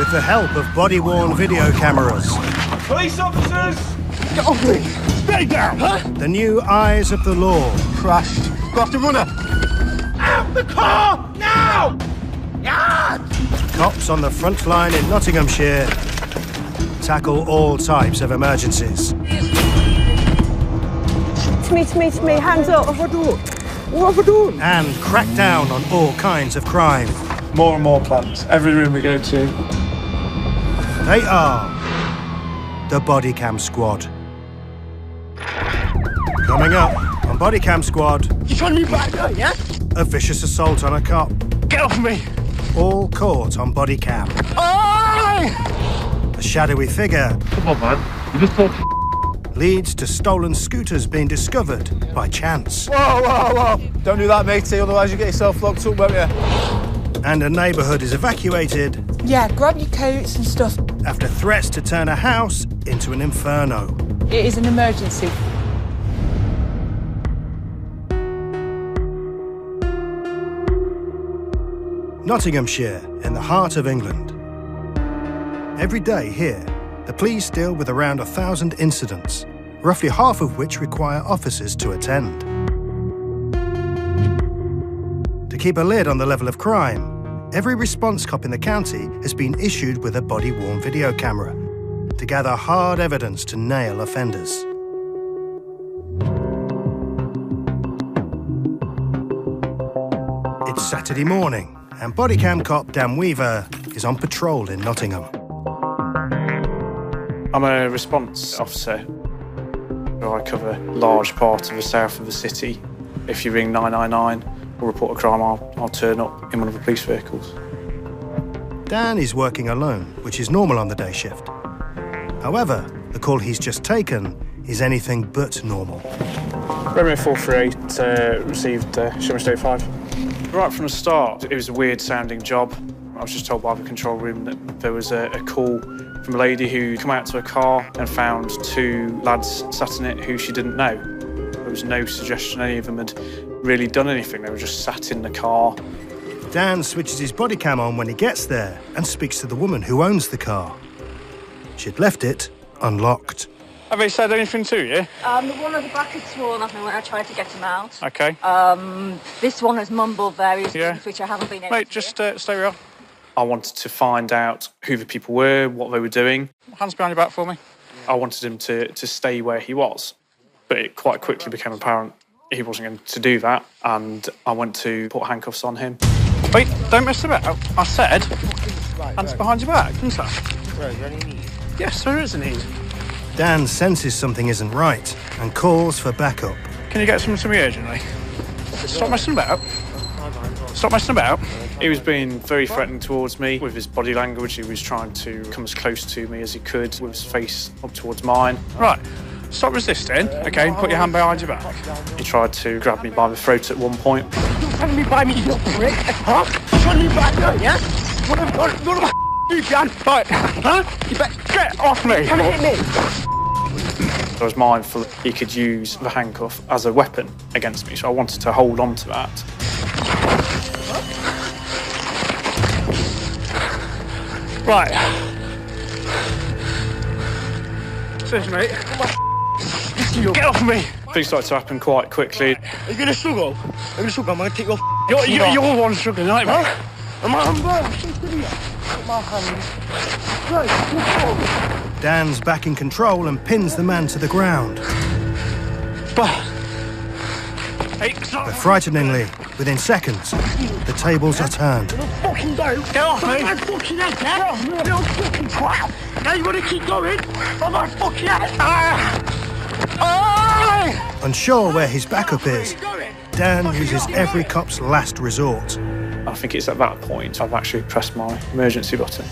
with the help of body-worn video cameras. Police officers! Get off me! Stay down! Huh? The new eyes of the law. Crashed. Go after runner. Out the car! Now! Yeah! Cops on the front line in Nottinghamshire tackle all types of emergencies. It's me, hands up. What have I done? What have I done? And crack down on all kinds of crime. More and more plans. Every room we go to. They are the Bodycam Squad. Coming up on Bodycam Squad. You trying to be back there, yeah? A vicious assault on a cop. Get off me! All caught on Bodycam. Oh! A shadowy figure. Come on, man. You just talk. Leads to stolen scooters being discovered by chance. Whoa! Don't do that, matey, otherwise you get yourself locked up, won't you? And a neighbourhood is evacuated Yeah, grab your coats and stuff. after threats to turn a house into an inferno. It is an emergency. Nottinghamshire, in the heart of England. Every day here, the police deal with around 1,000 incidents, roughly half of which require officers to attend. To keep a lid on the level of crime, every response cop in the county has been issued with a body-worn video camera to gather hard evidence to nail offenders. It's Saturday morning, and Bodycam cop Dan Weaver is on patrol in Nottingham. I'm a response officer. I cover a large part of the south of the city. If you ring 999 or report a crime, I'll turn up in one of the police vehicles. Dan is working alone, which is normal on the day shift. However, the call he's just taken is anything but normal. Romeo 438 received Shimmer State 5. Right from the start, it was a weird-sounding job. I was just told by the control room that there was a call from a lady who'd come out to a car and found two lads sat in it who she didn't know. There was no suggestion any of them had really done anything. They were just sat in the car. Dan switches his body cam on when he gets there and speaks to the woman who owns the car. She'd left it unlocked. Have they said anything to you? One of the back had sworn at me when I tried to get him out. OK. This one has mumbled various things which I haven't been able Mate, to just hear. stay where you are. I wanted to find out who the people were, what they were doing. Hands behind your back for me. I wanted him to stay where he was, but it quite quickly became apparent he wasn't going to do that, and I went to put handcuffs on him. Wait, don't mess about. I said, hands behind your back, didn't I? Yes, there is a need. Dan senses something isn't right and calls for backup. Can you get someone to me urgently? Stop messing about. Stop messing about. He was being very threatening towards me with his body language. He was trying to come as close to me as he could with his face up towards mine. Right, stop resisting, OK, and put your hand behind your back. He tried to grab me by the throat at one point. You're trying to be by me, you little prick. Huh? You're trying to be back there, yeah? What have you done? Right, Huh? you better get off me. Trying to hit me? I was mindful that he could use the handcuff as a weapon against me, so I wanted to hold on to that. Right. Seriously, mate. Get off me! Things started to happen quite quickly. Are you going to struggle? I'm going to struggle. I'm going to take your You're the one struggling, aren't you, mate? Am I my hand? Dan's back in control and pins the man to the ground. Hey, But frighteningly, within seconds, the tables are turned. Fucking go. Get off me! My fucking head, yeah? You little fucking twat. Now you want to keep going? On my fucking head. Unsure where his backup is, Dan uses every cop's last resort. I think it's at that point I've actually pressed my emergency button.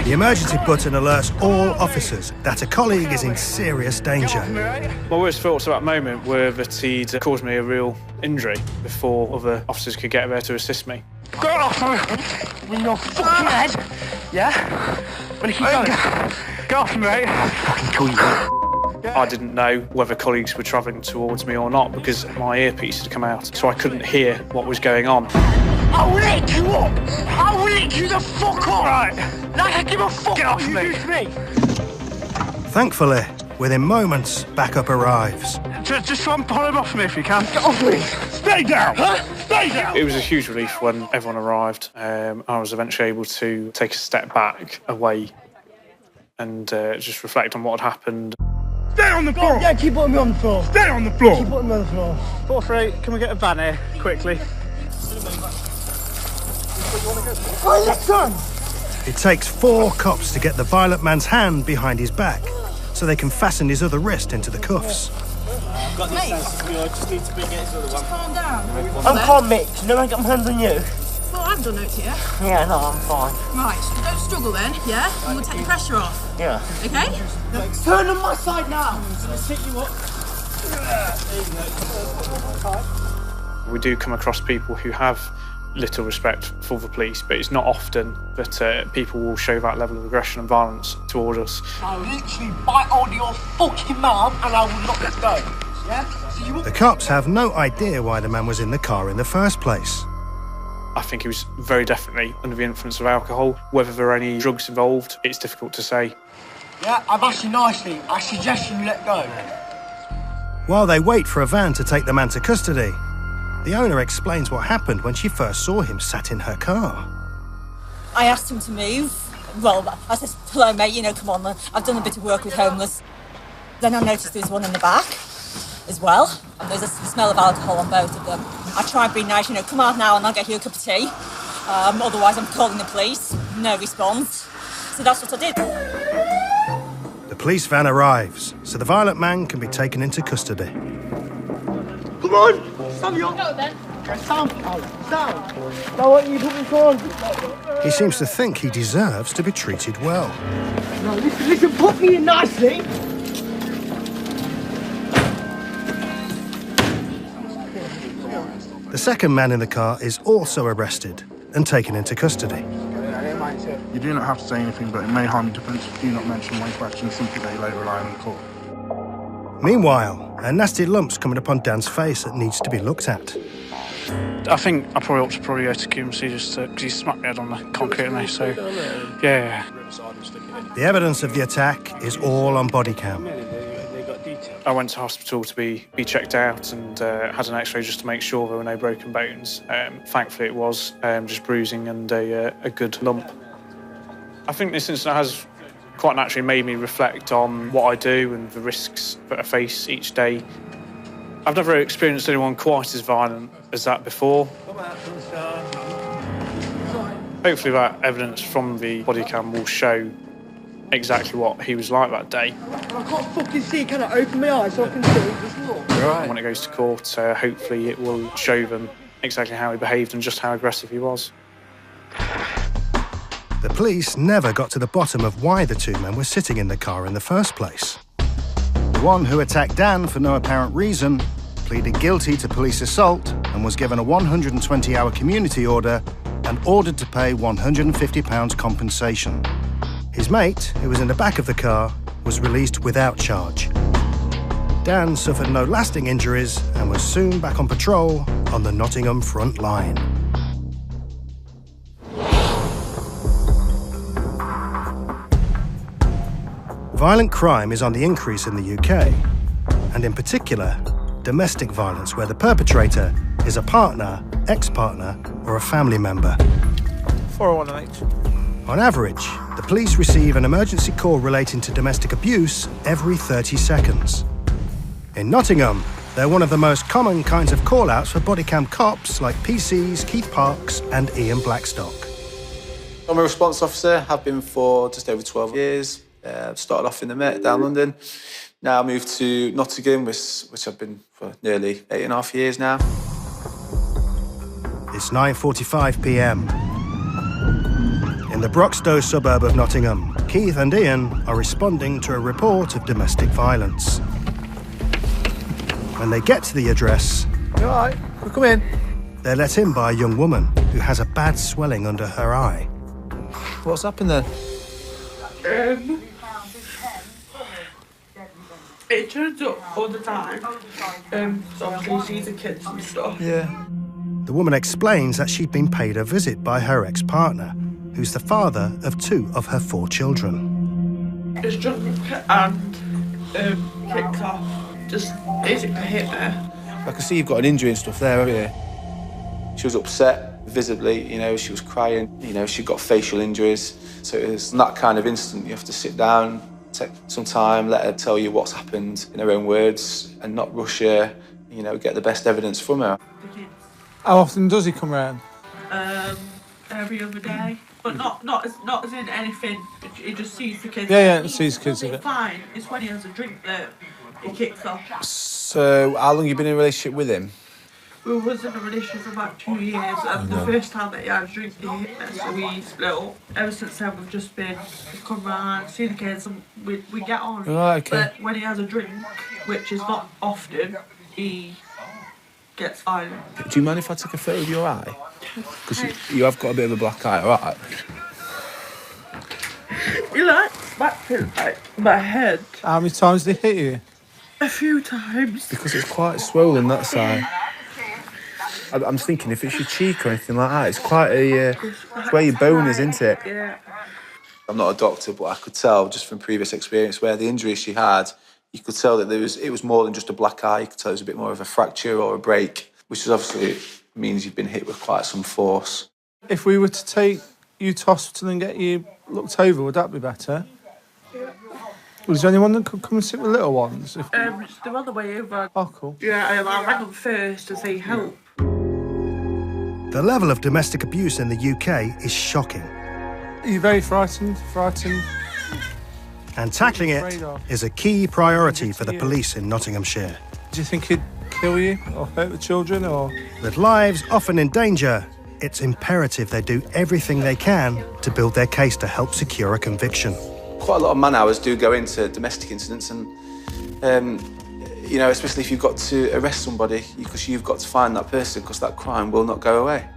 The emergency button alerts all officers that a colleague is in serious danger. My worst thoughts at that moment were that he'd caused me a real injury before other officers could get there to assist me. Get off me. With your fucking head. Yeah? When you keep going. Get off me, mate. Fucking kill you. I didn't know whether colleagues were travelling towards me or not because my earpiece had come out, so I couldn't hear what was going on. I'll lick you up! I'll lick you the fuck up! Right. Like I give a fuck Get off what me. you do to me! Thankfully, within moments, backup arrives. Just try and pull him off me if you can. Get off me! Stay down! Huh? Stay down! It was a huge relief when everyone arrived. I was eventually able to take a step back away and just reflect on what had happened. Stay on the floor! Yeah, keep putting me on the floor. Stay on the floor! Keep putting me on the floor. 4-3, can we get a van here, quickly? Oh, listen! It takes 4 cops to get the violent man's hand behind his back so they can fasten his other wrist into the cuffs. Got this sensitive, I just need to get his other one. Calm down. I'm calm, Mitch. No one got my hands on you. Well, I haven't done it to you. Yeah, no, I'm fine. Right, don't struggle then, yeah? And we'll take the pressure off, Yeah. okay? Turn on my side now. Let's hit you up. We do come across people who have little respect for the police, but it's not often that people will show that level of aggression and violence toward us. I'll literally bite on your fucking mouth and I will not let go. Yeah? So you The cops have no idea why the man was in the car in the first place. I think he was very definitely under the influence of alcohol. Whether there are any drugs involved, it's difficult to say. Yeah, I've asked you nicely. I suggest you let go. While they wait for a van to take the man to custody, the owner explains what happened when she first saw him sat in her car. I asked him to move. Well, I said, hello, mate, you know, come on. I've done a bit of work with homeless. Then I noticed there was one in the back as well. And there's a smell of alcohol on both of them. I tried and be nice, you know, come out now and I'll get you a cup of tea. Otherwise, I'm calling the police. No response. So that's what I did. The police van arrives, so the violent man can be taken into custody. Come on! Stand up! Go then. Stand! Stand! Now what you put me on? He seems to think he deserves to be treated well. No, listen, put me in nicely. The second man in the car is also arrested and taken into custody. You do not have to say anything, but it may harm your defence if you do not mention my question, simply that you later rely on the court. Meanwhile, a nasty lump's coming up on Dan's face that needs to be looked at. I think I probably ought to go to QMC just because he smacked me head on the concrete and they, so yeah. The evidence of the attack is all on Bodycam. I went to hospital to be checked out and had an x-ray just to make sure there were no broken bones. Thankfully it was just bruising and a good lump. I think this incident has quite naturally made me reflect on what I do and the risks that I face each day. I've never experienced anyone quite as violent as that before. Hopefully that evidence from the body cam will show exactly what he was like that day. I can't fucking see. Can I open my eyes so I can see? Right. When it goes to court, hopefully it will show them exactly how he behaved and just how aggressive he was. The police never got to the bottom of why the two men were sitting in the car in the first place. The one who attacked Dan for no apparent reason pleaded guilty to police assault and was given a 120-hour community order and ordered to pay £150 compensation. His mate, who was in the back of the car, was released without charge. Dan suffered no lasting injuries and was soon back on patrol on the Nottingham front line. Violent crime is on the increase in the UK, and in particular, domestic violence where the perpetrator is a partner, ex-partner, or a family member. 401H. On average, the police receive an emergency call relating to domestic abuse every 30 seconds. In Nottingham, they're one of the most common kinds of call-outs for bodycam cops like PCs, Keith Parks, and Ian Blackstock. I'm a response officer, have been for just over 12 years. Started off in the Met down London. Now I moved to Nottingham, which I've been for nearly 8.5 years now. It's 9:45 p.m. In the Broxtowe suburb of Nottingham, Keith and Ian are responding to a report of domestic violence. When they get to the address, You all right? We'll come in. they're let in by a young woman who has a bad swelling under her eye. What's happened then? It turns up all the time. So obviously sees the kids and stuff. Yeah. The woman explains that she'd been paid a visit by her ex-partner, who's the father of 2 of her 4 children. Just drunk and kicked off, just basically hit her. I can see you've got an injury and stuff there, haven't you? She was upset, visibly, you know, she was crying, you know, she got facial injuries. So it was that kind of instant you have to sit down, take some time, let her tell you what's happened in her own words and not rush her, you know, get the best evidence from her. How often does he come round? Every other day. But not as in anything. He just sees the kids. Yeah, sees kids. It's fine. It's when he has a drink that he kicks off. So, how long have you been in a relationship with him? We was in a relationship for about 2 years, and the first time that he had a drink, he hit me, so we split up. Ever since then, we've just been, we come round, see the kids, and we get on. Right, okay. But when he has a drink, which is not often, he gets violent. Do you mind if I take a photo of your eye? Because you have got a bit of a black eye, alright? He like smacked it like my head. How many times did he hit you? A few times. Because it's quite swollen, that side. I'm thinking if it's your cheek or anything like that, it's quite a... it's where your bone is, isn't it? Yeah. I'm not a doctor, but I could tell just from previous experience where the injury she had, you could tell that it was more than just a black eye. You could tell it was a bit more of a fracture or a break, which is obviously means you've been hit with quite some force. If we were to take you to hospital and get you looked over, would that be better? Yeah. Was there anyone that could come and sit with little ones? They're on the way over. Oh, cool. Yeah, I rang them first to say help. The level of domestic abuse in the UK is shocking. Are you very frightened? And tackling it is a key priority for the police in Nottinghamshire. Do you think he'd kill you or hurt the children or...? With lives often in danger, it's imperative they do everything they can to build their case to help secure a conviction. Quite a lot of man-hours do go into domestic incidents and, you know, especially if you've got to arrest somebody, because you've got to find that person because that crime will not go away.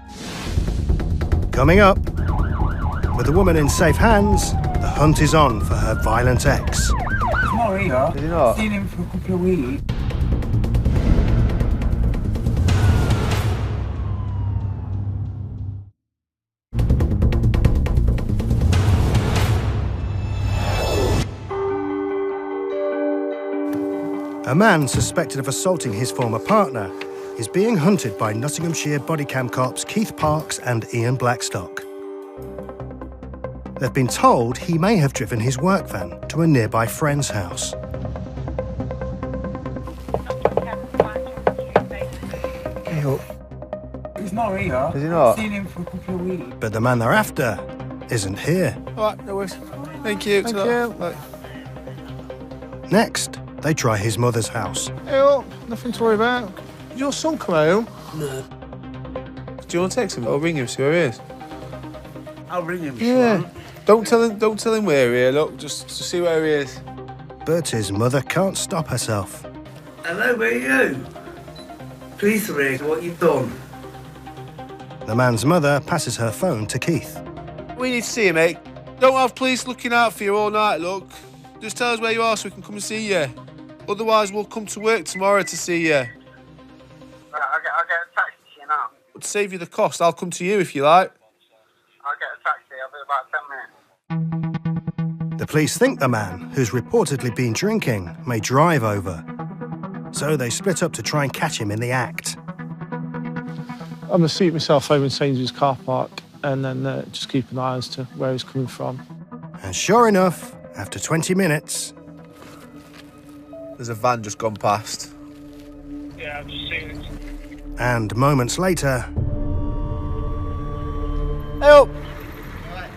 Coming up, with the woman in safe hands, the hunt is on for her violent ex. He's not here. Is he not? I've seen him for a couple of weeks. A man suspected of assaulting his former partner is being hunted by Nottinghamshire Bodycam cops Keith Parks and Ian Blackstock. They've been told he may have driven his work van to a nearby friend's house. He's not here. Is he not? I've seen him for a couple of weeks. But the man they're after isn't here. All right, no worries. Thank you. Thank you. Bye. Next, they try his mother's house. Hey, up. Nothing to worry about. Did your son come home? No. Do you want to text him or ring him, see where he is? I'll ring him. Yeah. Don't tell him where he is, look, just to see where he is. Bertie's mother can't stop herself. Hello, where are you? Police ring, what you've done? The man's mother passes her phone to Keith. We need to see you, mate. Don't have police looking out for you all night, look. Just tell us where you are so we can come and see you. Otherwise, we'll come to work tomorrow to see you. Right, I'll get a taxi to you now. To save you the cost, I'll come to you if you like. I'll get a taxi, I'll be about 10 minutes. The police think the man, who's reportedly been drinking, may drive over. So they split up to try and catch him in the act. I'm going to seat myself over in Sainsbury's car park and then just keep an eye as to where he's coming from. And sure enough, after 20 minutes... There's a van just gone past. Yeah, I've just seen it. And moments later... Hey up!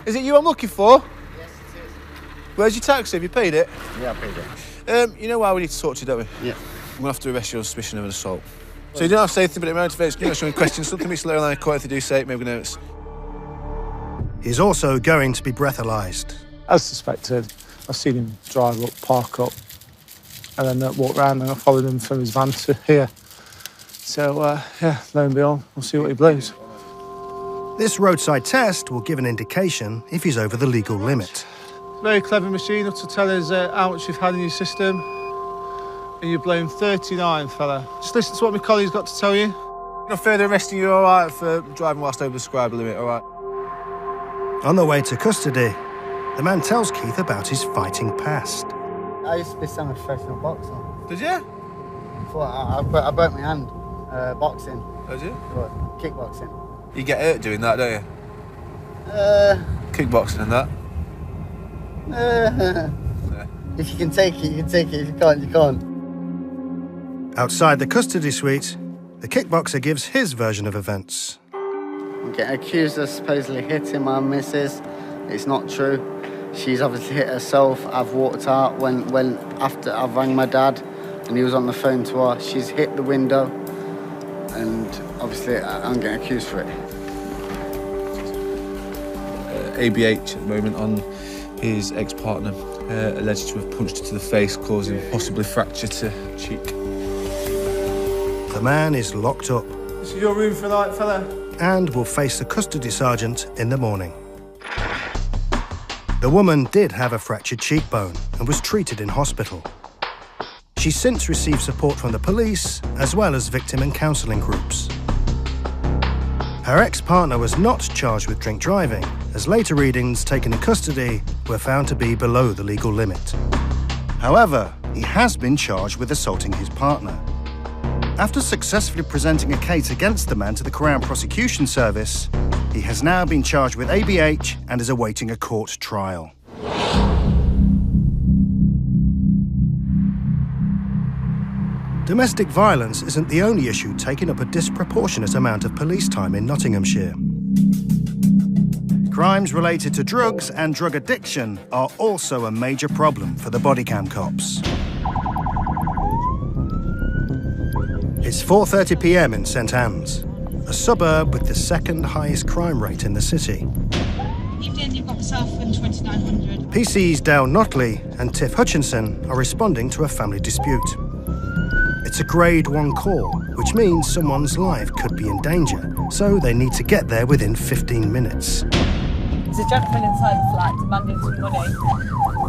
Is it you I'm looking for? Yes, it is. Where's your taxi? Have you paid it? Yeah, I paid it. You know why we need to talk to you, don't we? Yeah. I'm going to have to arrest you on suspicion of an assault. So you don't have to say anything, but it motivates you. Ask me questions. Something makes a little line of court if they do say it, maybe notice. He's also going to be breathalyzed. As suspected, I've seen him drive up, park up, and then walk round, and I followed him from his van to here. So, yeah, lo and behold, we'll see what he blows. This roadside test will give an indication if he's over the legal limit. Very clever machine to tell us how much you've had in your system. And you've blown 39, fella. Just listen to what my colleague's got to tell you. No further arresting you, all right, for driving whilst over the prescribed limit, all right? On the way to custody, the man tells Keith about his fighting past. I used to be a professional boxer. Did you? I broke my hand boxing. Did you? What, kickboxing. You get hurt doing that, don't you? Kickboxing and that? If you can take it, you can take it. If you can't, you can't. Outside the custody suite, the kickboxer gives his version of events. I'm getting accused of supposedly hitting my missus. It's not true. She's obviously hit herself. I've walked out when after I've rang my dad and he was on the phone to her. She's hit the window and obviously I'm getting accused for it. ABH at the moment on his ex-partner, alleged to have punched her to the face, causing possibly fracture to cheek. The man is locked up. This is your room for the night, fella. And will face the custody sergeant in the morning. The woman did have a fractured cheekbone and was treated in hospital. She's since received support from the police as well as victim and counselling groups. Her ex-partner was not charged with drink driving, as later readings taken in custody were found to be below the legal limit. However, he has been charged with assaulting his partner. After successfully presenting a case against the man to the Crown Prosecution Service, he has now been charged with ABH and is awaiting a court trial. Domestic violence isn't the only issue taking up a disproportionate amount of police time in Nottinghamshire. Crimes related to drugs and drug addiction are also a major problem for the Bodycam cops. It's 4:30 p.m. in St Anne's, a suburb with the second highest crime rate in the city. You've got myself and 2900. PC's Dale Notley and Tiff Hutchinson are responding to a family dispute. It's a grade 1 call, which means someone's life could be in danger, so they need to get there within 15 minutes. There's a gentleman inside the flat demanding some money.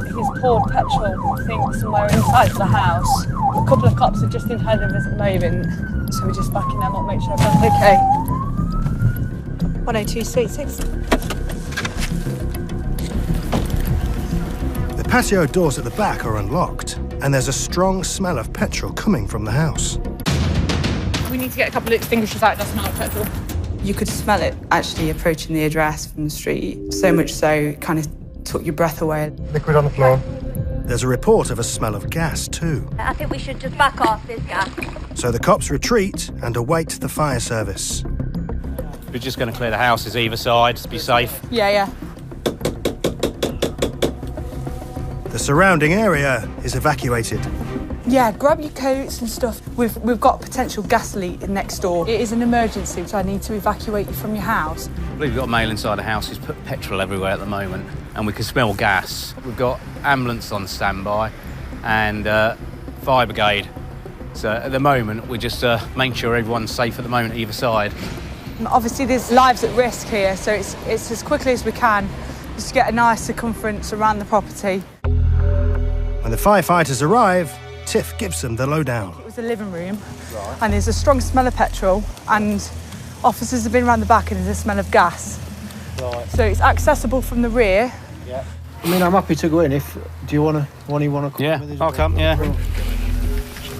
He's poured petrol, I think, somewhere inside the house. A couple of cops are just in head of us at the moment, so we're just backing them up, make sure everyone's okay. 10266. The patio doors at the back are unlocked, and there's a strong smell of petrol coming from the house. We need to get a couple of extinguishers out, that's not petrol. You could smell it actually approaching the address from the street, so much so it kind of took your breath away. Liquid on the floor. There's a report of a smell of gas too. I think we should just back off this gas. So the cops retreat and await the fire service. We're just going to clear the houses either side to be safe. Yeah. The surrounding area is evacuated. Yeah, grab your coats and stuff. We've got a potential gas leak next door. It is an emergency, so I need to evacuate you from your house. I believe we've got a male inside the house who's put petrol everywhere at the moment, and we can smell gas. We've got ambulance on standby and fire brigade. So at the moment, we're just making sure everyone's safe at the moment, either side. Obviously, there's lives at risk here, so it's as quickly as we can just to get a nice circumference around the property. When the firefighters arrive, Tiff gives them the lowdown. It was the living room, and there's a strong smell of petrol, and officers have been around the back, and there's a smell of gas. Right. So it's accessible from the rear. Yeah. I mean, I'm happy to go in if... Do you want to come? Yeah, I'll come, yeah.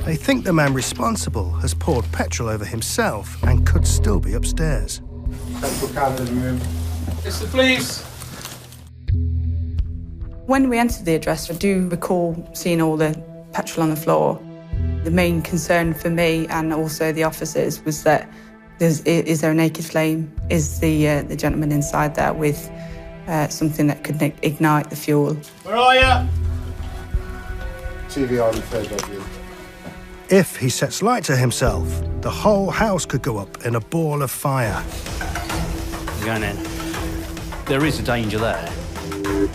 They think the man responsible has poured petrol over himself and could still be upstairs. Central can in the room. It's the police. When we entered the address, I do recall seeing all the petrol on the floor. The main concern for me and also the officers was that is there a naked flame? Is the gentleman inside there with something that could ignite the fuel? Where are you? TV on the third bedroom. If he sets light to himself, the whole house could go up in a ball of fire. We're going in. There is a danger there,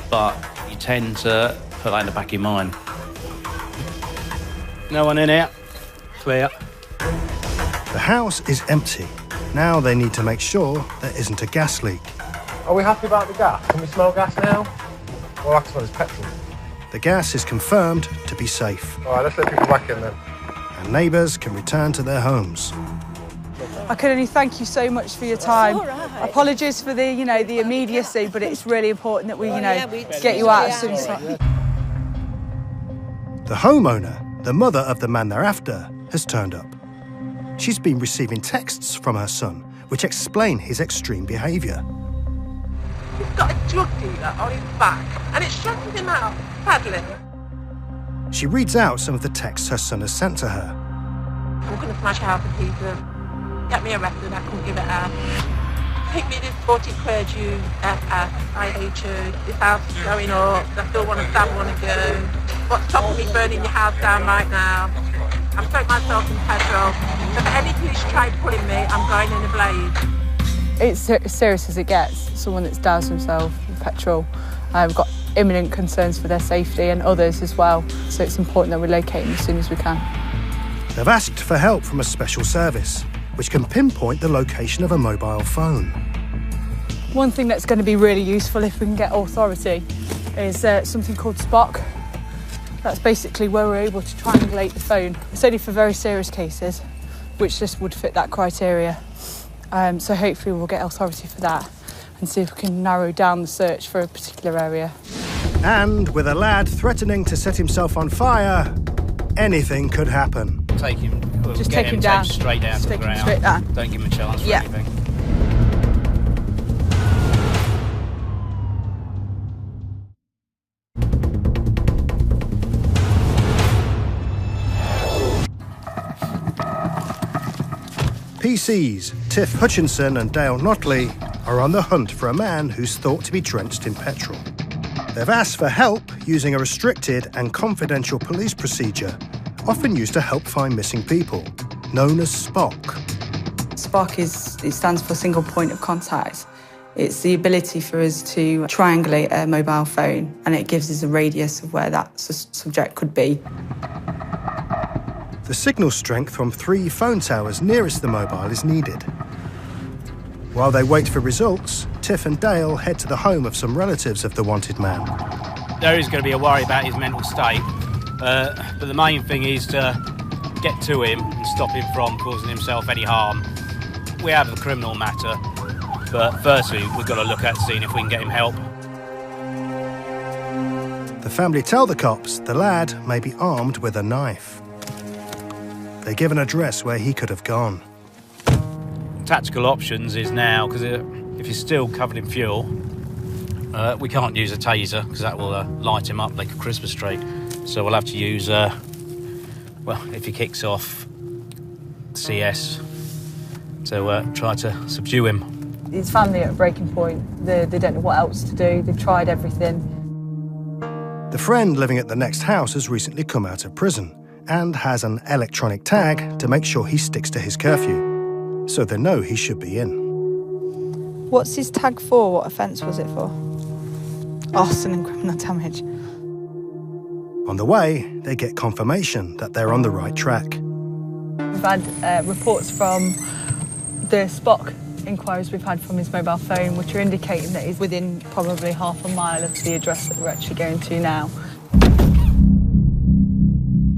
but you tend to put that in the back of your mind. No one in here. Clear. The house is empty. Now they need to make sure there isn't a gas leak. Are we happy about the gas? Can we smell gas now? Well, I can smell it's petrol. The gas is confirmed to be safe. All right, let's let people back in then. And neighbours can return to their homes. I can only thank you so much for your time. All right. Apologies for the, the immediacy, but it's really important that we, get you out as soon as possible. The homeowner, the mother of the man they're after, has turned up. She's been receiving texts from her son which explain his extreme behaviour. He's got a drug dealer on his back and it's shutting him out, paddling. She reads out some of the texts her son has sent to her. I'm going to smash a house to pieces. Get me arrested, I couldn't give it out. Pick me this 40 quid, you FF, I hate you. This house is going up, I still want to stab one of you. What's stopping me burning your house down right now? I'm soaked myself in petrol. If any police try pulling me, I'm going in a blaze. It's as serious as it gets. Someone that's doused himself with petrol. We've got imminent concerns for their safety and others as well. So it's important that we locate them as soon as we can. They've asked for help from a special service, which can pinpoint the location of a mobile phone. One thing that's going to be really useful if we can get authority is something called Spock. That's basically where we're able to triangulate the phone. It's only for very serious cases, which this would fit that criteria. So hopefully we'll get authority for that and see if we can narrow down the search for a particular area. And with a lad threatening to set himself on fire, anything could happen. Take him, just take him down. Straight down to the ground. Straight down. Don't give him a chance for anything. PCs Tiff Hutchinson and Dale Notley are on the hunt for a man who's thought to be drenched in petrol. They've asked for help using a restricted and confidential police procedure, often used to help find missing people, known as SPOC. SPOC stands for single point of contact. It's the ability for us to triangulate a mobile phone, and it gives us a radius of where that subject could be. The signal strength from 3 phone towers nearest the mobile is needed. While they wait for results, Tiff and Dale head to the home of some relatives of the wanted man. There is going to be a worry about his mental state, but the main thing is to get to him and stop him from causing himself any harm. We have a criminal matter, but firstly we've got to look at seeing if we can get him help. The family tell the cops the lad may be armed with a knife. They give an address where he could have gone. Tactical options is now, because if he's still covered in fuel, we can't use a taser because that will light him up like a Christmas tree. So we'll have to use, well, if he kicks off, CS to try to subdue him. His family at a breaking point. They don't know what else to do. They've tried everything. The friend living at the next house has recently come out of prison and has an electronic tag to make sure he sticks to his curfew, so they know he should be in. What's his tag for? What offence was it for? Arson and criminal damage. On the way, they get confirmation that they're on the right track. We've had reports from the Spock inquiries we've had from his mobile phone, which are indicating that he's within probably half a mile of the address that we're actually going to now.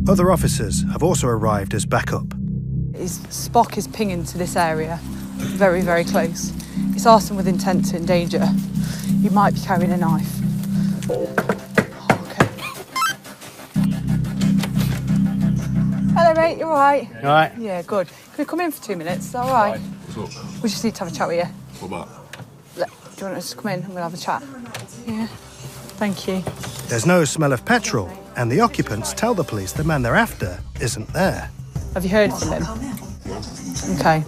Other officers have also arrived as backup. His Spock is pinging to this area, very, very close. It's arson with intent to endanger. He might be carrying a knife. Okay. Hello, mate, you all right? You all right? Yeah, good. Can we come in for 2 minutes? Is that all right? What's up? We just need to have a chat with you. What about? Do you want us to come in and we'll have a chat? Yeah. Thank you. There's no smell of petrol, and the occupants tell the police the man they're after isn't there. Have you heard from him? Okay.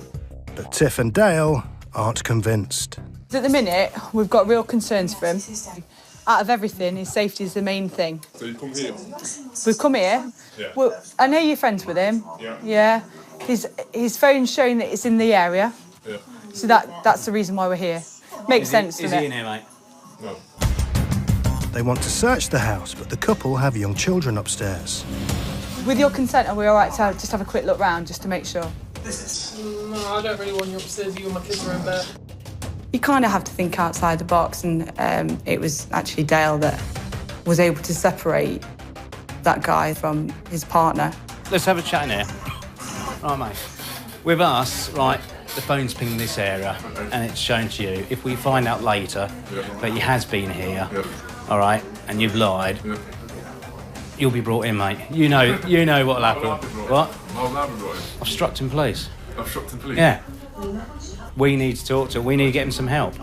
But Tiff and Dale aren't convinced. At the minute, we've got real concerns for him. Out of everything, his safety is the main thing. So you come here? We've come here. Yeah. Well, I know you're friends with him. Yeah. Yeah. His phone's showing that it's in the area. Yeah. So that's the reason why we're here. Makes sense, doesn't it? Is he in here, mate? No. They want to search the house, but the couple have young children upstairs. With your consent, are we all right to just have a quick look round, just to make sure? No, I don't really want you upstairs. You and my kids are in bed. You kind of have to think outside the box, and it was actually Dale that was able to separate that guy from his partner. Let's have a chat in here. Right, mate. With us, right, The phone's pinged this area, and it's shown to you. If we find out later that he has been here, all right, and you've lied, you'll be brought in, mate. You know what'll happen. What? Obstructing police. Obstructing police? Yeah. We need to talk to him. We need to get him some help.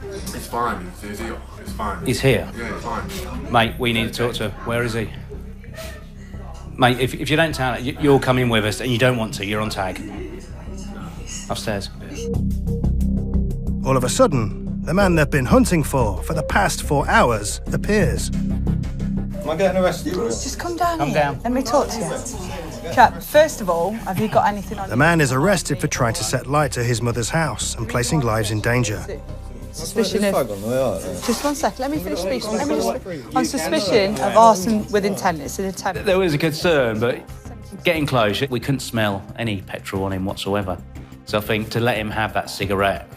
It's fine. He's here. It's fine. He's here? Yeah, it's fine. Mate, we need to talk to him. Where is he? Mate, if you don't tell it, you'll come in with us, and you don't want to, you're on tag. Upstairs. All of a sudden, the man they've been hunting for the past 4 hours appears. Am I getting arrested? Just come down Come here. down. Let me talk to you. Chap, first of all, have you got anything on The man is arrested for trying to set light to his mother's house and placing lives in danger. Suspicion of... Just 1 sec, let me finish speaking. On suspicion of arson with intent, it's an attempt. There was a concern, but getting close, we couldn't smell any petrol on him whatsoever. So I think to let him have that cigarette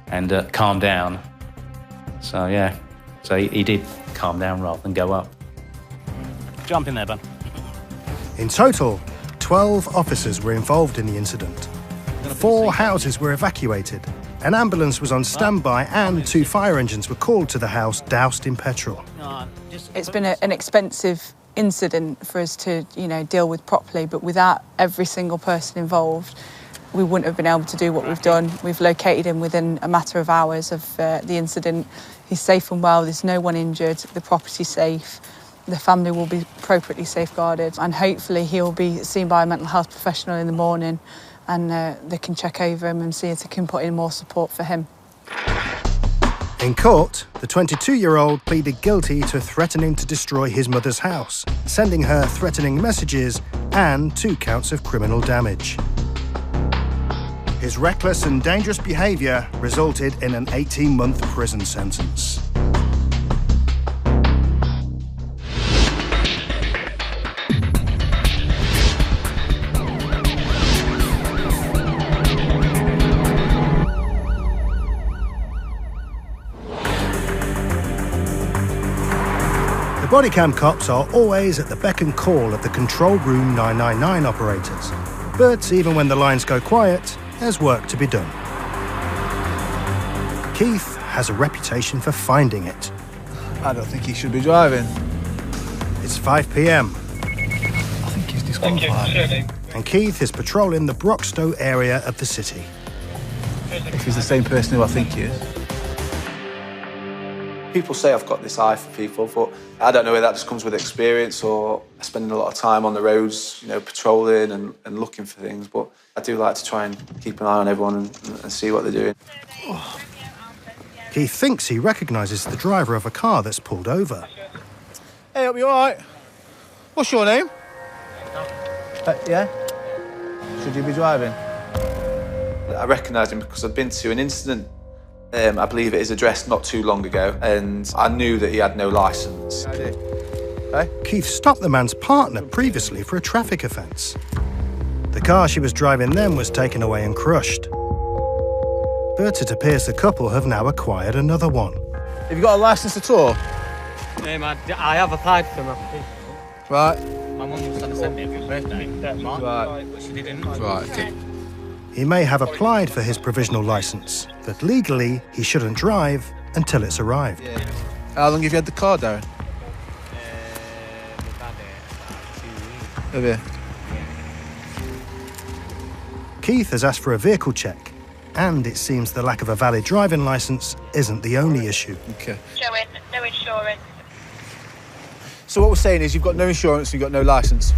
and calm down. So, yeah. So he did calm down rather than go up. Jump in there, bud. In total, 12 officers were involved in the incident. 4 houses were evacuated. An ambulance was on standby and 2 fire engines were called to the house doused in petrol. It's been an expensive incident for us to, deal with properly, but without every single person involved, we wouldn't have been able to do what we've done. We've located him within a matter of hours of the incident. He's safe and well, there's no one injured, the property's safe, the family will be appropriately safeguarded, and hopefully he'll be seen by a mental health professional in the morning, and they can check over him and see if they can put in more support for him. In court, the 22-year-old pleaded guilty to threatening to destroy his mother's house, sending her threatening messages, and 2 counts of criminal damage. His reckless and dangerous behaviour resulted in an 18-month prison sentence. The Bodycam cops are always at the beck and call of the Control Room 999 operators. But even when the lines go quiet, there's work to be done. Keith has a reputation for finding it. I don't think he should be driving. It's 5 p.m. I think he's disqualified. and Keith is patrolling the Broxtowe area of the city. If he's the same person who I think he is. People say I've got this eye for people, but I don't know whether that just comes with experience or spending a lot of time on the roads, patrolling and looking for things. But I do like to try and keep an eye on everyone and see what they're doing. Oh. Keith thinks he recognises the driver of a car that's pulled over. Hey, hope you all right? What's your name? Yeah? Should you be driving? I recognised him because I'd been to an incident, I believe at his address not too long ago, and I knew that he had no licence. Hey? Keith stopped the man's partner previously for a traffic offence. The car she was driving then was taken away and crushed. But it appears the couple have now acquired another one. Have you got a licence at all? I have applied for my application. Right. My mum was trying to send me a good birthday. Right. But she didn't. Right, okay. He may have applied for his provisional licence, but legally he shouldn't drive until it's arrived. Yeah. How long have you had the car, Darren? Have you? Keith has asked for a vehicle check, and it seems the lack of a valid driving licence isn't the only issue. Okay. Showing no insurance. So what we're saying is you've got no insurance, you've got no licence?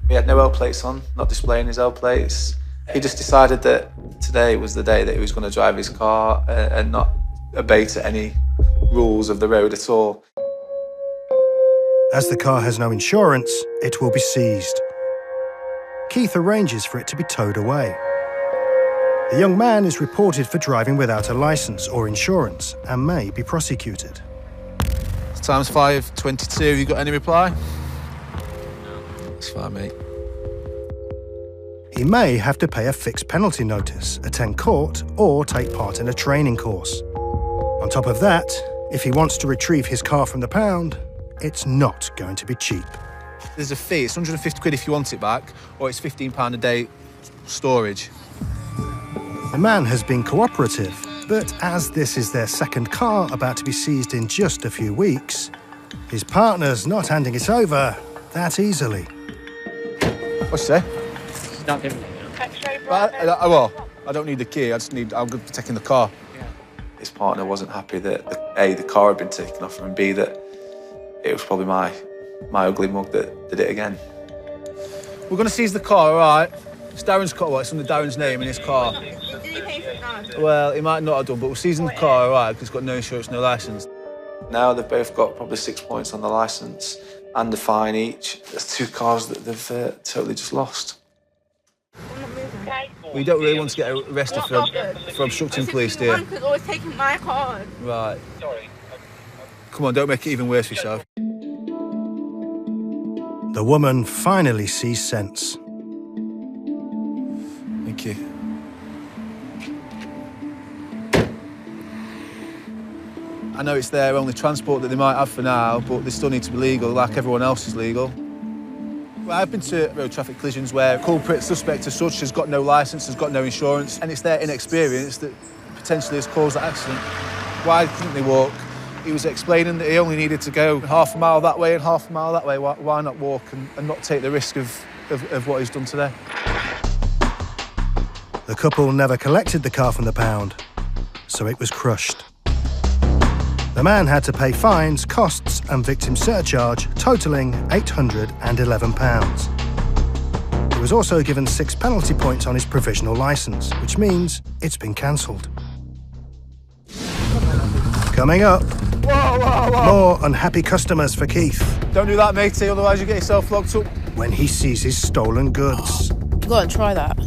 He had no L plates on, not displaying his L plates. He just decided that today was the day that he was going to drive his car and not obey to any rules of the road at all. As the car has no insurance, it will be seized. Keith arranges for it to be towed away. The young man is reported for driving without a licence or insurance and may be prosecuted. Time's 5:22. Have you got any reply? That's fine, mate. He may have to pay a fixed penalty notice, attend court, or take part in a training course. On top of that, if he wants to retrieve his car from the pound, it's not going to be cheap. There's a fee. It's 150 quid if you want it back, or it's £15 a day storage. The man has been cooperative, but as this is their second car about to be seized in just a few weeks, his partner's not handing it over that easily. What's that? She's not giving it. Well, I don't need the key, I'm good for taking the car. His partner wasn't happy that, A, the car had been taken off him, and B, that it was probably my ugly mug that did it again. We're going to seize the car, all right? It's Darren's car, it's under Darren's name in his car. Did he pay for it now? Well, he might not have done, but we're seizing the car, all right, because it's got no insurance, no licence. Now they've both got probably 6 points on the licence and a fine each. There's 2 cars that they've totally just lost. We don't really want to get arrested for obstructing police, do you? Because always taking my car. Right. Come on, don't make it even worse for yourself. The woman finally sees sense. Thank you. I know it's their only transport that they might have for now, but they still need to be legal, like everyone else is legal. Well, I've been to road traffic collisions where culprit, suspect as such, has got no licence, has got no insurance, and it's their inexperience that potentially has caused that accident. Why couldn't they walk? He was explaining that he only needed to go half a mile that way and half a mile that way. Why not walk and not take the risk of what he's done today? The couple never collected the car from the pound, so it was crushed. The man had to pay fines, costs and victim surcharge, totalling £811. He was also given 6 penalty points on his provisional licence, which means it's been cancelled. Coming up, more unhappy customers for Keith. Don't do that, matey, otherwise you get yourself locked up. When he sees his stolen goods. Go and try that.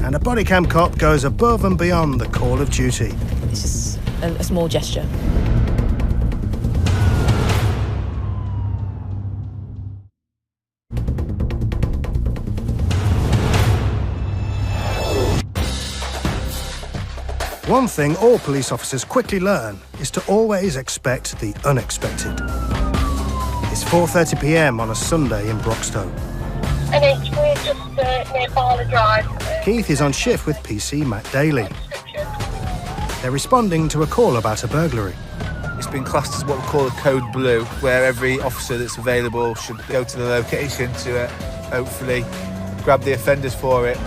And a bodycam cop goes above and beyond the call of duty. It's just a small gesture. One thing all police officers quickly learn is to always expect the unexpected. It's 4:30 p.m. on a Sunday in Broxtowe. NH3 just near Barley Drive. Keith is on shift with PC Matt Daly. They're responding to a call about a burglary. It's been classed as what we call a code blue, where every officer that's available should go to the location to hopefully grab the offenders for it.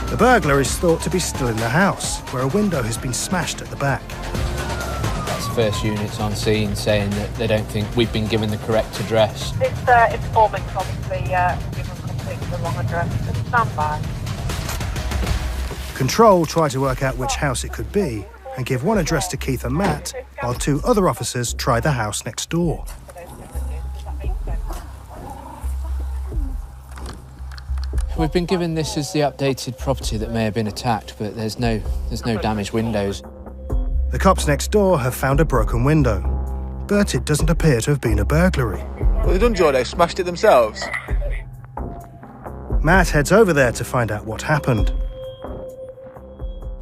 The burglar is thought to be still in the house, where a window has been smashed at the back. That's first units on scene saying that they don't think we've been given the correct address. This informant's obviously given completely the wrong address. Just stand by. Control try to work out which house it could be and give one address to Keith and Matt, while 2 other officers try the house next door. We've been given this as the updated property that may have been attacked, but there's no damaged windows. The cops next door have found a broken window, but it doesn't appear to have been a burglary. What have they done, Joe? They smashed it themselves? Matt heads over there to find out what happened.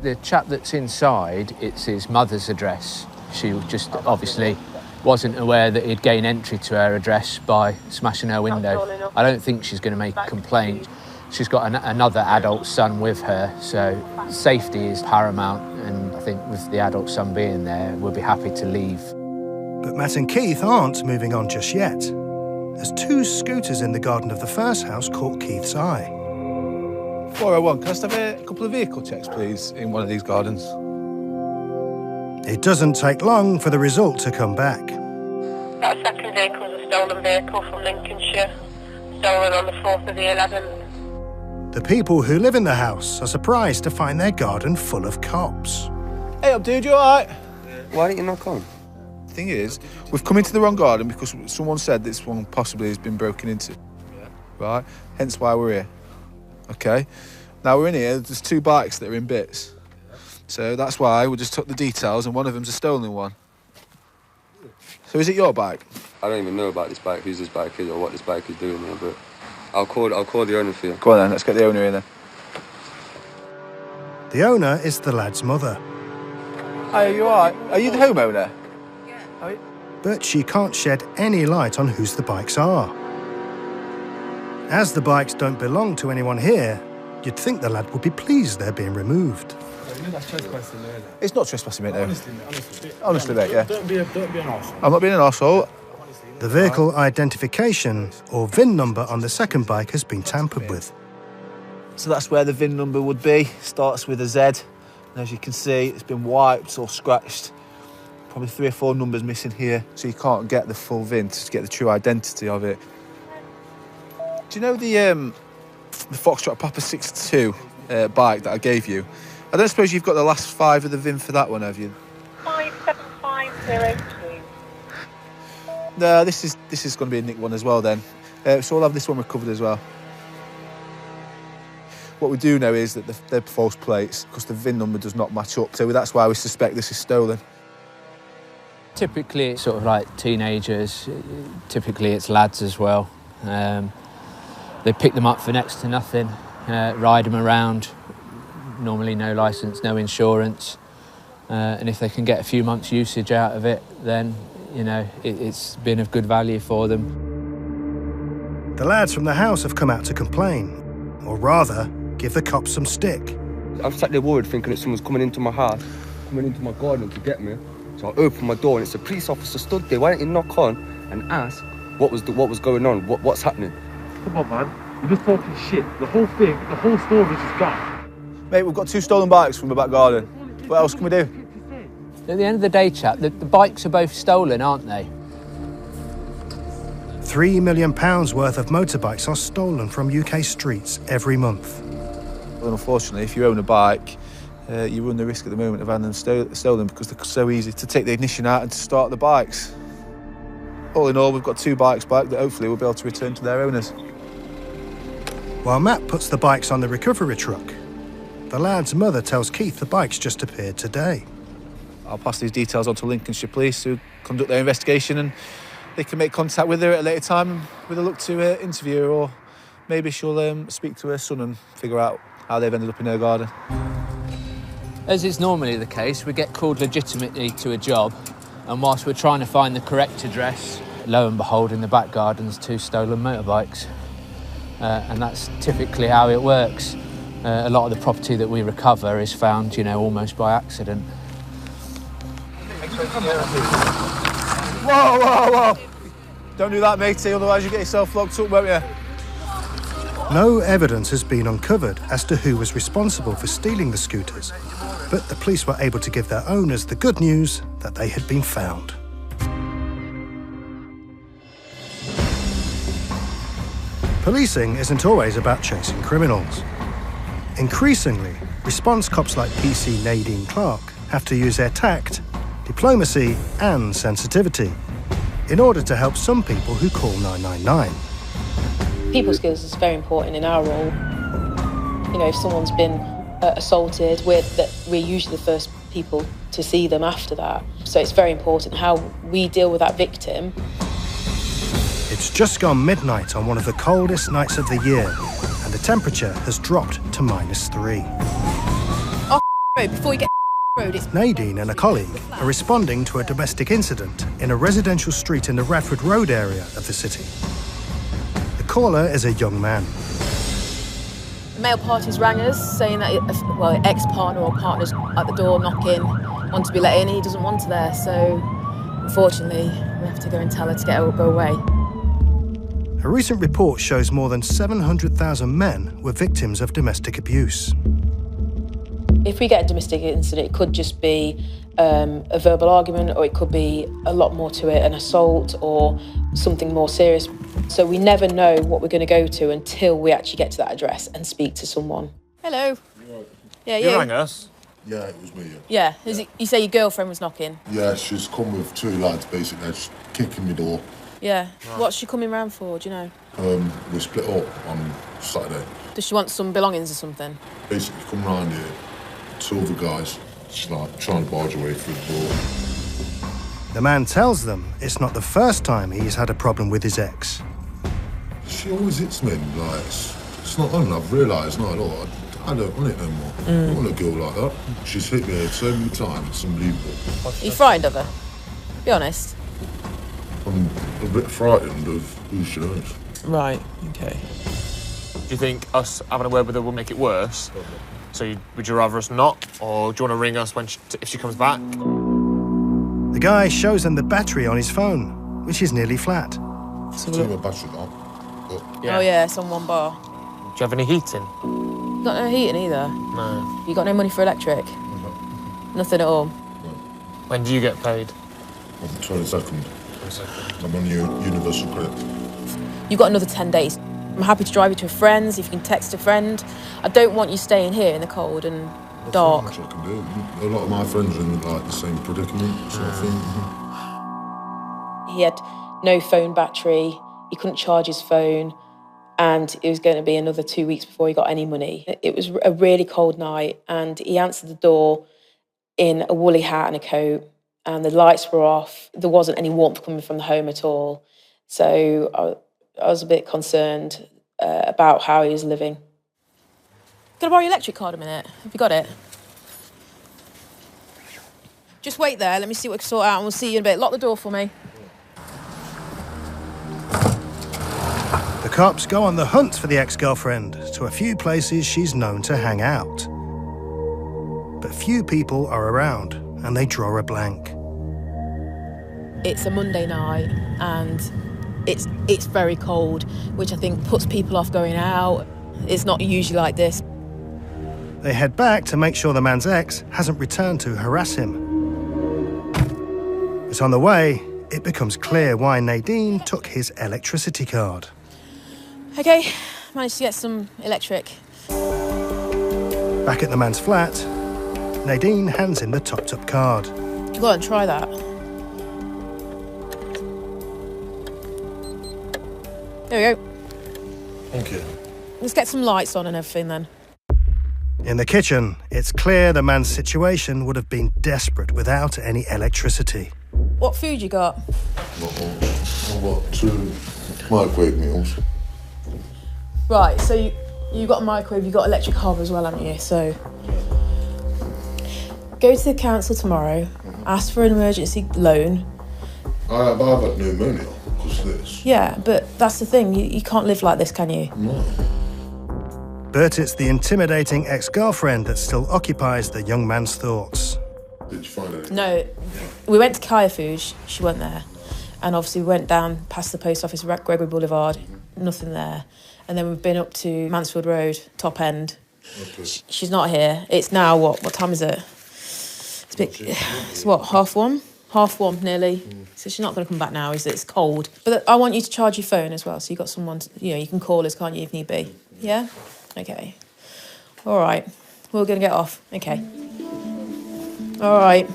The chap that's inside, it's his mother's address. She just obviously wasn't aware that he'd gain entry to her address by smashing her window. I don't think she's going to make a complaint. She's got another adult son with her, so safety is paramount, and I think with the adult son being there, we'll be happy to leave. But Matt and Keith aren't moving on just yet, as 2 scooters in the garden of the first house caught Keith's eye. 401, can I just have a couple of vehicle checks, please, in one of these gardens? It doesn't take long for the result to come back. That second vehicle was a stolen vehicle from Lincolnshire, stolen on the 4th of the 11th. The people who live in the house are surprised to find their garden full of cops. Hey up, dude, you all right? Why didn't you knock on? The thing is, we've come into the wrong garden because someone said this one possibly has been broken into. Right? Hence why we're here. Okay? Now we're in here, there's 2 bikes that are in bits. So that's why we just took the details, and one of them's a stolen one. So is it your bike? I don't even know about this bike, whose this bike is or what this bike is doing here, but I'll call the owner for you. Go on then, let's get the owner in then. The owner is the lad's mother. Hey, are you all right? Are you the homeowner? Yeah. But she can't shed any light on whose the bikes are. As the bikes don't belong to anyone here, you'd think the lad would be pleased they're being removed. It's not trespassing, mate, no. Honestly, mate, yeah. Don't be an arse. I'm not being an arsehole. The vehicle identification or VIN number on the second bike has been tampered with. So that's where the VIN number would be. Starts with a Z. And as you can see, it's been wiped or scratched. Probably 3 or 4 numbers missing here. So you can't get the full VIN to get the true identity of it. Do you know the Foxtrot Papa 62 bike that I gave you? I don't suppose you've got the last 5 of the VIN for that one, have you? 57502. No, this is going to be a nicked one as well then. So we'll have this one recovered as well. What we do know is that they're false plates because the VIN number does not match up. So that's why we suspect this is stolen. Typically, it's sort of like teenagers. Typically, it's lads as well. They pick them up for next to nothing, ride them around. Normally, no licence, no insurance. And if they can get a few months' usage out of it, then, you know, it's been of good value for them. The lads from the house have come out to complain, or rather, give the cops some stick. I'm sat there worried thinking that someone's coming into my house, coming into my garden to get me. So I open my door and it's a police officer stood there. Why didn't he knock on and ask what was going on, what's happening? Come on, man. You're just talking shit. The whole thing, the whole story is gone. Mate, we've got 2 stolen bikes from the back garden. What else can we do? At the end of the day, chap, the bikes are both stolen, aren't they? £3 million worth of motorbikes are stolen from UK streets every month. Well, unfortunately, if you own a bike, you run the risk at the moment of having them stolen because they're so easy to take the ignition out and to start the bikes. All in all, we've got 2 bikes back that hopefully we'll be able to return to their owners. While Matt puts the bikes on the recovery truck, the lad's mother tells Keith the bikes just appeared today. I'll pass these details on to Lincolnshire Police who conduct their investigation and they can make contact with her at a later time with a look to interview her, or maybe she'll speak to her son and figure out how they've ended up in her garden. As is normally the case, we get called legitimately to a job, and whilst we're trying to find the correct address, lo and behold, in the back garden's 2 stolen motorbikes. And that's typically how it works. A lot of the property that we recover is found, you know, almost by accident. Whoa, whoa, whoa! Don't do that, matey, otherwise you get yourself locked up, won't you? No evidence has been uncovered as to who was responsible for stealing the scooters, but the police were able to give their owners the good news that they had been found. Policing isn't always about chasing criminals. Increasingly, response cops like PC Nadine Clark have to use their tact, diplomacy and sensitivity in order to help some people who call 999. People skills is very important in our role. You know, if someone's been assaulted, we're usually the first people to see them after that. So it's very important how we deal with that victim. It's just gone midnight on one of the coldest nights of the year, and the temperature has dropped to -3. Oh, before you get road, it's... Nadine and a colleague are responding to a domestic incident in a residential street in the Radford Road area of the city. The caller is a young man. The male parties rang us saying that, well, ex-partner or partner's at the door knocking, want to be let in, he doesn't want her there, so unfortunately we have to go and tell her to go away. A recent report shows more than 700,000 men were victims of domestic abuse. If we get a domestic incident, it could just be a verbal argument, or it could be a lot more to it, an assault or something more serious. So we never know what we're going to go to until we actually get to that address and speak to someone. Hello. Yeah, you rang us? Yeah, it was me. Yeah. You say your girlfriend was knocking? Yeah, she's come with 2 lads, basically. They're just kicking me door. Yeah. Right. What's she coming round for, do you know? We split up on Saturday. Does she want some belongings or something? Basically, come round here, 2 other guys, just like trying to barge away through the door. The man tells them it's not the first time he's had a problem with his ex. She always hits me, like, it's not on, I've realised, not at all. I don't want it no more. I don't want a girl like that. She's hit me so many times, it's unbelievable. Are you frightened of her? Be honest. I'm a bit frightened of who she is. Right, okay. Do you think us having a word with her will make it worse? So would you rather us not, or do you want to ring us when if she comes back? The guy shows them the battery on his phone, which is nearly flat. Battery though. Oh yeah, it's on one bar. Do you have any heating? You got no heating either? No. You got no money for electric? Nothing at all? When do you get paid? On the 22nd. I'm on universal credit. You've got another 10 days. I'm happy to drive you to a friend's if you can text a friend. I don't want you staying here in the cold and dark. Not much I can do. A lot of my friends are in like the same predicament sort of thing. He had no phone battery, he couldn't charge his phone, and it was going to be another 2 weeks before he got any money. It was a really cold night, and he answered the door in a woolly hat and a coat, and the lights were off. There wasn't any warmth coming from the home at all. So I was a bit concerned about how he was living. Can I borrow your electric card a minute? Have you got it? Just wait there, let me see what I can sort out, and we'll see you in a bit. Lock the door for me. The cops go on the hunt for the ex-girlfriend to a few places she's known to hang out. But few people are around, and they draw a blank. It's a Monday night, and it's very cold, which I think puts people off going out. It's not usually like this. They head back to make sure the man's ex hasn't returned to harass him. But on the way, it becomes clear why Nadine took his electricity card. Okay, managed to get some electric. Back at the man's flat, Nadine hands him the topped-up card. Go on, try that. There we go. Thank you. Let's get some lights on and everything then. In the kitchen, it's clear the man's situation would have been desperate without any electricity. What food you got? I've got 2 microwave meals. Right, so you got a microwave, you got electric hob as well, haven't you? So go to the council tomorrow, ask for an emergency loan. I've had pneumonia because of this. Yeah, but that's the thing, you can't live like this, can you? No. But it's the intimidating ex-girlfriend that still occupies the young man's thoughts. Did you find anything? No, we went to Kaya Foods, she wasn't there. And obviously we went down past the post office, Gregory Boulevard, nothing there. And then we've been up to Mansfield Road, top end. Okay. She's not here. It's now, what time is it? It's what, 1:30? 1:30 nearly. So she's not going to come back now, is it? It's cold. But I want you to charge your phone as well, so you've got someone, you can call us, can't you, if need be? Yeah? Okay. All right. We're going to get off. Okay. All right.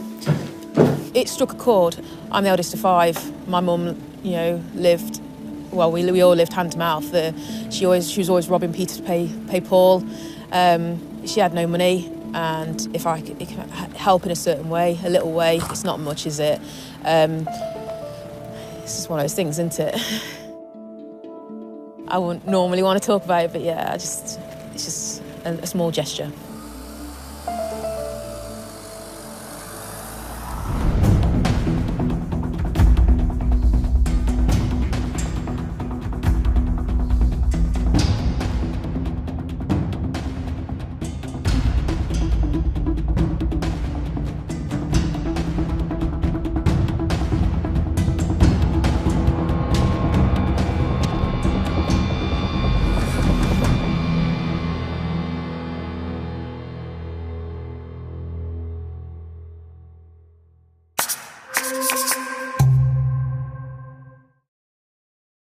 It struck a chord. I'm the eldest of 5. My mum, lived... Well, we all lived hand to mouth. She was always robbing Peter to pay Paul. She had no money, and if I could help in a certain way, a little way, it's not much, is it? It's just one of those things, isn't it? I wouldn't normally want to talk about it, but yeah, it's just a small gesture.